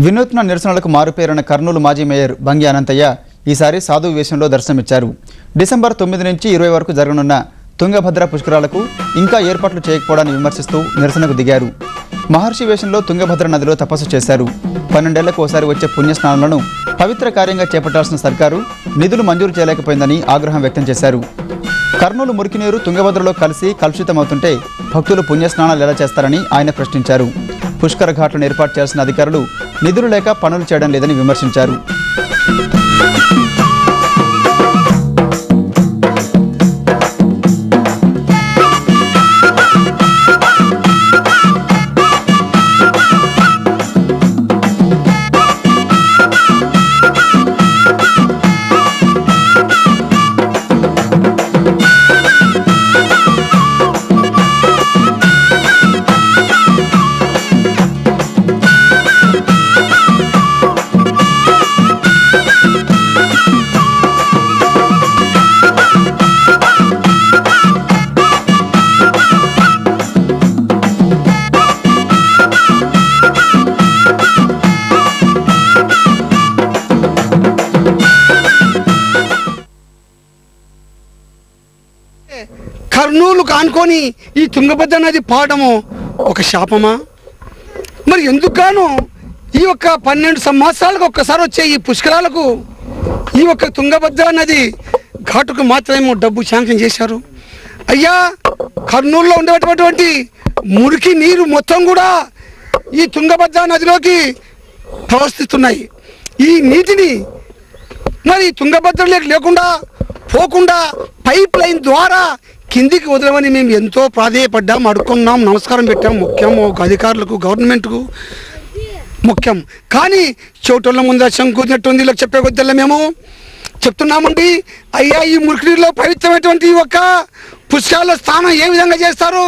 వినూత్న నిరసనలకు మారుపేరిన కర్నూలు మాజీ మేయర్ బంగి అనంతయ్య ఈసారి సాధు వేషంలో దర్శనమిచ్చారు. డిసెంబర్ 9 నుంచి 20 వరకు జరగనున్న తుంగభద్ర పుష్కరాలకు ఇంకా ఏర్పాట్లు చేయకపోవడాన్ని విమర్శిస్తూ నిరసనకు దిగారు. మహర్షి వేషంలో తుంగభద్ర నదిలో తపస్సు చేశారు. 12 ఏళ్లకు ఒకసారి వచ్చే పుణ్యస్నానాలను పవిత్ర కార్యంగా చేపట్టాల్సిన సర్కారు నిధులు మంజూరు చేయలేకపోయిందని ఆగ్రహం వ్యక్తం చేశారు. కర్నూలు మురికినీరు తుంగభద్రలో కలిసి కలుషితమవుతుంటే భక్తులు పుణ్యస్నానాలు ఎలా చేస్తారని ఆయన ప్రశ్నించారు. పుష్కర ఘాట్లను ఏర్పాటు చేయాల్సిన అధికారులు నిధులు లేక పనులు చేయడం లేదని విమర్శించారు. కర్నూలు కానుకొని ఈ తుంగభద్ర నది పాడము ఒక శాపమా? మరి ఎందుకుగాను ఈ యొక్క 12 సంవత్సరాలకు ఒక్కసారి వచ్చే ఈ పుష్కరాలకు ఈ యొక్క తుంగభద్ర నది ఘాటుకు మాత్రమే డబ్బు శాంక్షన్ చేశారు. అయ్యా, కర్నూలులో ఉండేటటువంటి మురికి నీరు మొత్తం కూడా ఈ తుంగభద్ర నదిలోకి ప్రవహిస్తున్నాయి. ఈ నీటిని మరి తుంగభద్రలోకి లేకుండా పోకుండా పైప్ లైన్ ద్వారా కిందికి వదలమని మేము ఎంతో ప్రాధేయపడ్డాం, అడుక్కున్నాం, నమస్కారం పెట్టాం. ముఖ్యం అధికారులకు, గవర్నమెంట్కు ముఖ్యం. కానీ చోటుల ముందు శంకున్నట్టుంది ఇలా చెప్పే కొద్దల్లా మేము చెప్తున్నామండి. అయ్యా, ఈ మురికి నీరులో పవిత్రమైనటువంటి ఒక పుష్కరాల స్నానం ఏ విధంగా చేస్తారు?